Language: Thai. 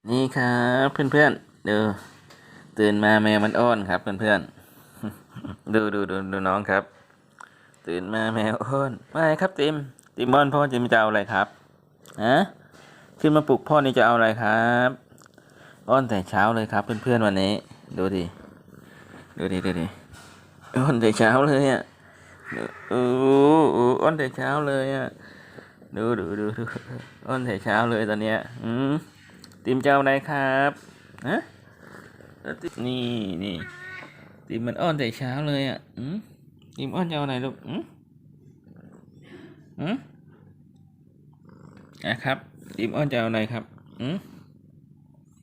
นี่ครับเพื่อนๆดูตื่นมาแมวมันอ้อนครับเพื่อนๆดูน้องครับตื่นมาแมวอ้อนไม่ครับติมอ้อนพ่อจะเอาอะไรครับฮะขึ้นมาปลุกพ่อนี่จะเอาอะไรครับอ้อนแต่เช้าเลยครับเพื่อนๆวันนี้ดูดิดูดิอ้อนแต่เช้าเลยอ่ะโอ้อ้อนแต่เช้าเลยอ่ะดูอ้อนแต่เช้าเลยตอนเนี้ยติมจะเอาอะไรครับฮะ นี่ติมมันอ้อนแต่เช้าเลยอ่ะติมอ้อนจะเอาไหนลูกอืมครับติมอ้อนจะเอาไหนครับ